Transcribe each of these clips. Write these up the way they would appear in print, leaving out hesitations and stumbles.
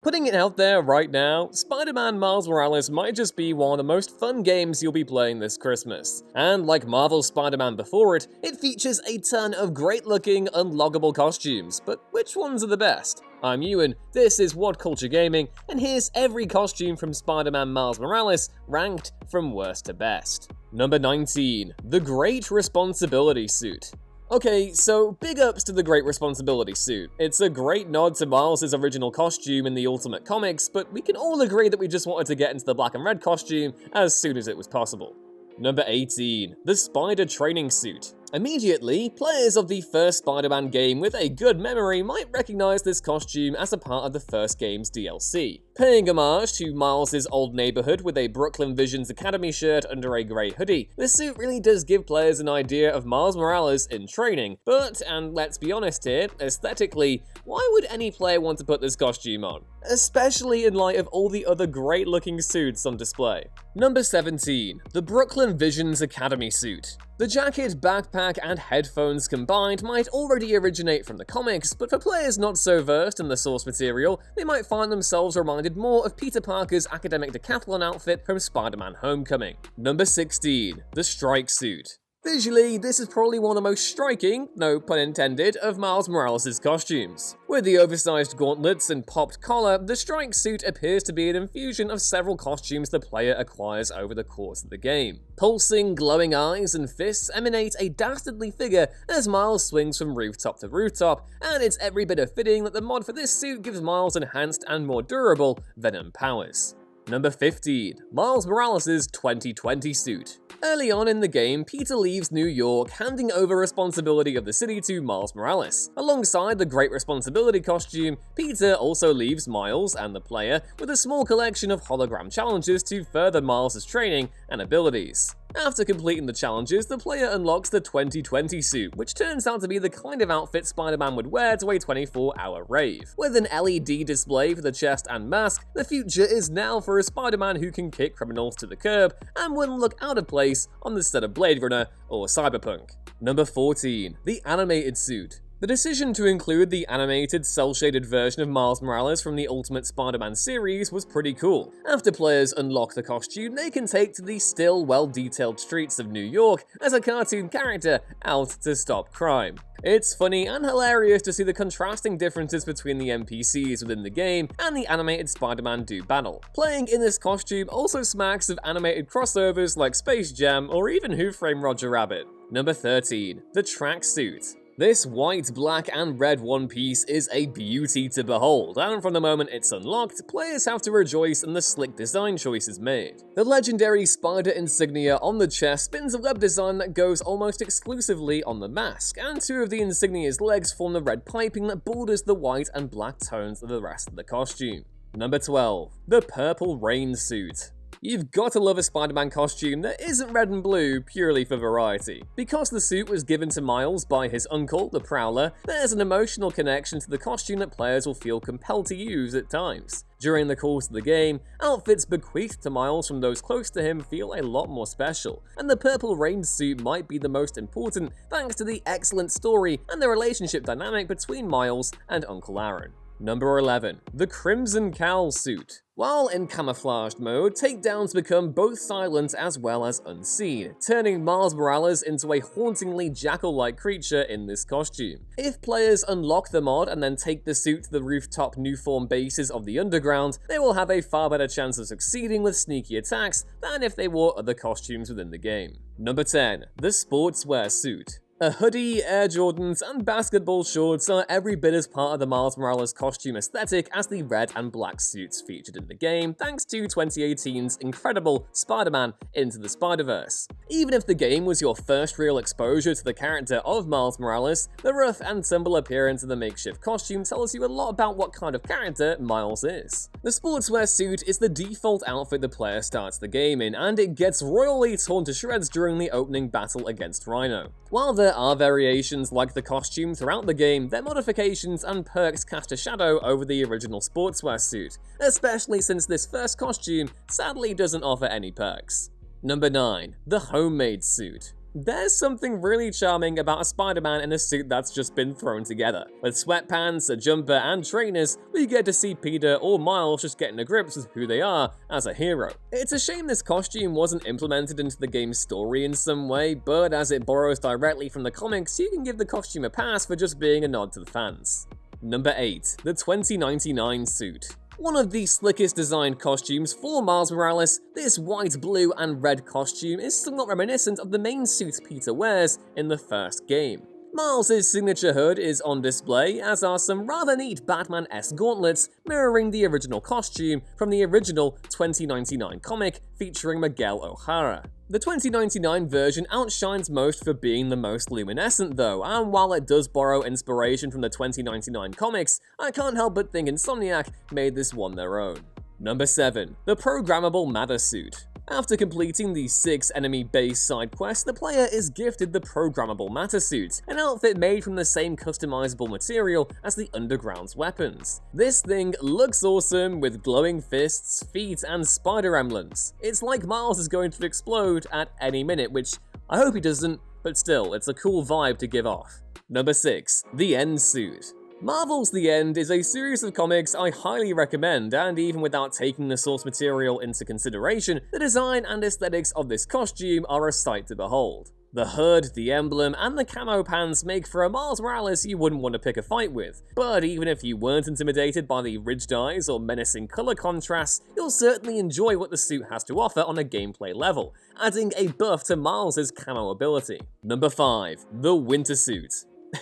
Putting it out there right now, Spider-Man Miles Morales might just be one of the most fun games you'll be playing this Christmas. And like Marvel's Spider-Man before it, it features a ton of great-looking, unlockable costumes, but which ones are the best? I'm Ewan, this is WhatCulture Gaming, and here's every costume from Spider-Man Miles Morales ranked from worst to best. Number 19. The Great Responsibility Suit. Okay, so big ups to the Great Responsibility Suit. It's a great nod to Miles' original costume in the Ultimate Comics, but we can all agree that we just wanted to get into the black and red costume as soon as it was possible. Number 18. The Spider Training Suit. Immediately, players of the first Spider-Man game with a good memory might recognize this costume as a part of the first game's DLC. Paying homage to Miles' old neighborhood with a Brooklyn Visions Academy shirt under a grey hoodie, this suit really does give players an idea of Miles Morales in training, but, and let's be honest here, aesthetically, why would any player want to put this costume on? Especially in light of all the other great looking suits on display. Number 17. The Brooklyn Visions Academy Suit. The jacket, backpack, and headphones combined might already originate from the comics, but for players not so versed in the source material, they might find themselves reminded more of Peter Parker's academic decathlon outfit from Spider-Man Homecoming. Number 16. The S.T.R.I.K.E Suit. Visually, this is probably one of the most striking, no pun intended, of Miles Morales' costumes. With the oversized gauntlets and popped collar, the S.T.R.I.K.E suit appears to be an infusion of several costumes the player acquires over the course of the game. Pulsing, glowing eyes and fists emanate a dastardly figure as Miles swings from rooftop to rooftop, and it's every bit of fitting that the mod for this suit gives Miles enhanced and more durable Venom powers. Number 15. Miles Morales' 2020 suit. Early on in the game, Peter leaves New York, handing over responsibility of the city to Miles Morales. Alongside the Great Responsibility costume, Peter also leaves Miles and the player with a small collection of hologram challenges to further Miles' training and abilities. After completing the challenges, the player unlocks the 2020 suit, which turns out to be the kind of outfit Spider-Man would wear to a 24-hour rave. With an LED display for the chest and mask, the future is now for a Spider-Man who can kick criminals to the curb and wouldn't look out of place on the set of Blade Runner or Cyberpunk. Number 14. The Animated Suit. The decision to include the animated, cel-shaded version of Miles Morales from the Ultimate Spider-Man series was pretty cool. After players unlock the costume, they can take to the still well-detailed streets of New York as a cartoon character out to stop crime. It's funny and hilarious to see the contrasting differences between the NPCs within the game and the animated Spider-Man do battle. Playing in this costume also smacks of animated crossovers like Space Jam or even Who Framed Roger Rabbit. Number 13. The Tracksuit. This white, black, and red one piece is a beauty to behold, and from the moment it's unlocked, players have to rejoice in the slick design choices made. The legendary spider insignia on the chest spins a web design that goes almost exclusively on the mask, and two of the insignia's legs form the red piping that borders the white and black tones of the rest of the costume. Number 12. The Purple Rain Suit. You've got to love a Spider-Man costume that isn't red and blue purely for variety. Because the suit was given to Miles by his uncle, the Prowler, there's an emotional connection to the costume that players will feel compelled to use at times. During the course of the game, outfits bequeathed to Miles from those close to him feel a lot more special, and the Purple Rain suit might be the most important thanks to the excellent story and the relationship dynamic between Miles and Uncle Aaron. Number 11. The Crimson COWL Suit. While in camouflaged mode, takedowns become both silent as well as unseen, turning Miles Morales into a hauntingly jackal-like creature in this costume. If players unlock the mod and then take the suit to the rooftop new-form bases of the underground, they will have a far better chance of succeeding with sneaky attacks than if they wore other costumes within the game. Number 10. The Sportswear Suit. A hoodie, Air Jordans, and basketball shorts are every bit as part of the Miles Morales costume aesthetic as the red and black suits featured in the game, thanks to 2018's incredible Spider-Man Into the Spider-Verse. Even if the game was your first real exposure to the character of Miles Morales, the rough and tumble appearance of the makeshift costume tells you a lot about what kind of character Miles is. The sportswear suit is the default outfit the player starts the game in, and it gets royally torn to shreds during the opening battle against Rhino. While there are variations like the costume throughout the game, their modifications and perks cast a shadow over the original sportswear suit, especially since this first costume sadly doesn't offer any perks. Number 9. The Homemade Suit. There's something really charming about a Spider-Man in a suit that's just been thrown together. With sweatpants, a jumper, and trainers, we get to see Peter or Miles just getting to grips with who they are as a hero. It's a shame this costume wasn't implemented into the game's story in some way, but as it borrows directly from the comics, you can give the costume a pass for just being a nod to the fans. Number 8. The 2099 suit. One of the slickest designed costumes for Miles Morales, this white, blue, and red costume is somewhat reminiscent of the main suit Peter wears in the first game. Miles' signature hood is on display, as are some rather neat Batman-esque gauntlets mirroring the original costume from the original 2099 comic featuring Miguel O'Hara. The 2099 version outshines most for being the most luminescent though, and while it does borrow inspiration from the 2099 comics, I can't help but think Insomniac made this one their own. Number 7. The Programmable Matter Suit. After completing the 6 enemy-based side quests, the player is gifted the Programmable Matter Suit, an outfit made from the same customizable material as the Underground's weapons. This thing looks awesome with glowing fists, feet, and spider emblems. It's like Miles is going to explode at any minute, which I hope he doesn't, but still, it's a cool vibe to give off. Number 6. The End Suit. Marvel's The End is a series of comics I highly recommend, and even without taking the source material into consideration, the design and aesthetics of this costume are a sight to behold. The hood, the emblem, and the camo pants make for a Miles Morales you wouldn't want to pick a fight with, but even if you weren't intimidated by the ridged eyes or menacing color contrasts, you'll certainly enjoy what the suit has to offer on a gameplay level, adding a buff to Miles' camo ability. Number 5. The Winter Suit.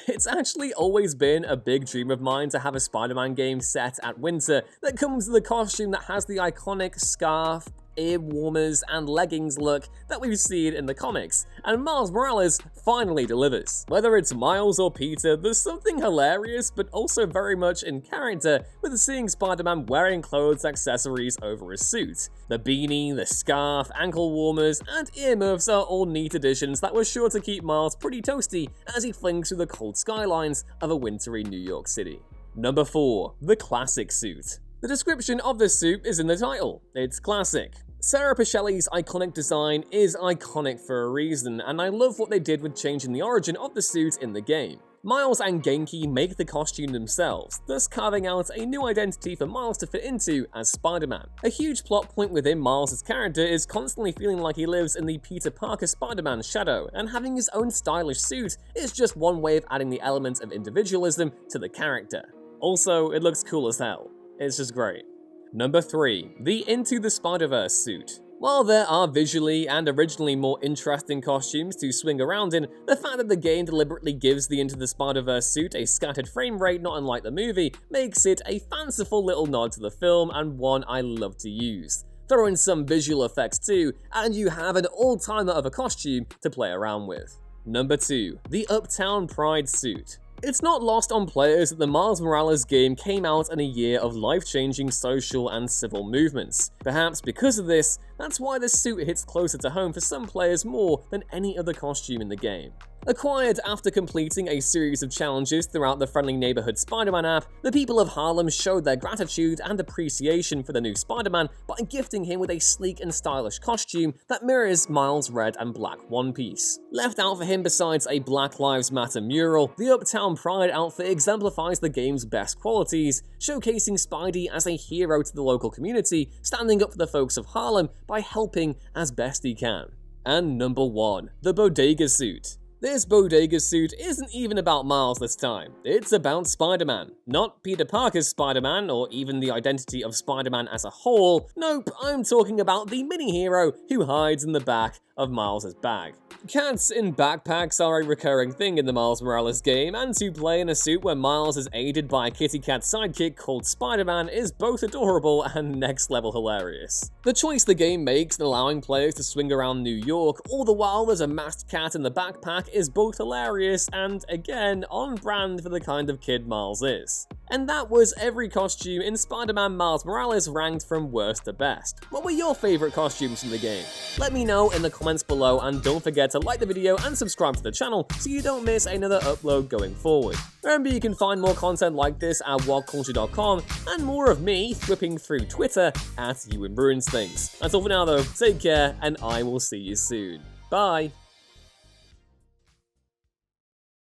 It's actually always been a big dream of mine to have a Spider-Man game set at winter that comes with a costume that has the iconic scarf, ear warmers, and leggings look that we've seen in the comics, and Miles Morales finally delivers. Whether it's Miles or Peter, there's something hilarious but also very much in character with seeing Spider-Man wearing clothes accessories over his suit. The beanie, the scarf, ankle warmers, and earmuffs are all neat additions that were sure to keep Miles pretty toasty as he flings through the cold skylines of a wintry New York City. Number 4. The Classic Suit. The description of this suit is in the title. It's classic. Sarah Pichelli's iconic design is iconic for a reason, and I love what they did with changing the origin of the suit in the game. Miles and Genki make the costume themselves, thus carving out a new identity for Miles to fit into as Spider-Man. A huge plot point within Miles' character is constantly feeling like he lives in the Peter Parker Spider-Man shadow, and having his own stylish suit is just one way of adding the element of individualism to the character. Also, it looks cool as hell. It's just great. Number 3. The Into the Spider-Verse suit. While there are visually and originally more interesting costumes to swing around in, the fact that the game deliberately gives the Into the Spider-Verse suit a scattered frame rate not unlike the movie makes it a fanciful little nod to the film and one I love to use. Throw in some visual effects too, and you have an all-timer of a costume to play around with. Number 2. The Uptown Pride suit. It's not lost on players that the Miles Morales game came out in a year of life-changing social and civil movements. Perhaps because of this, that's why this suit hits closer to home for some players more than any other costume in the game. Acquired after completing a series of challenges throughout the Friendly Neighborhood Spider-Man app, the people of Harlem showed their gratitude and appreciation for the new Spider-Man by gifting him with a sleek and stylish costume that mirrors Miles' red and black one-piece. Left out for him besides a Black Lives Matter mural, the Uptown Pride outfit exemplifies the game's best qualities, showcasing Spidey as a hero to the local community, standing up for the folks of Harlem by helping as best he can. And number 1. The Bodega suit. This Bodega suit isn't even about Miles this time, it's about Spider-Man. Not Peter Parker's Spider-Man, or even the identity of Spider-Man as a whole. Nope, I'm talking about the mini-hero who hides in the back of Miles' bag. Cats in backpacks are a recurring thing in the Miles Morales game, and to play in a suit where Miles is aided by a kitty cat sidekick called Spider-Man is both adorable and next level hilarious. The choice the game makes in allowing players to swing around New York, all the while there's a masked cat in the backpack, is both hilarious and, again, on brand for the kind of kid Miles is. And that was every costume in Spider-Man Miles Morales ranked from worst to best. What were your favourite costumes in the game? Let me know in the comments below, and don't forget to like the video and subscribe to the channel so you don't miss another upload going forward. Remember, you can find more content like this at WhatCulture.com and more of me whipping through Twitter at YouAndRuinsThings. That's all for now though, take care and I will see you soon. Bye!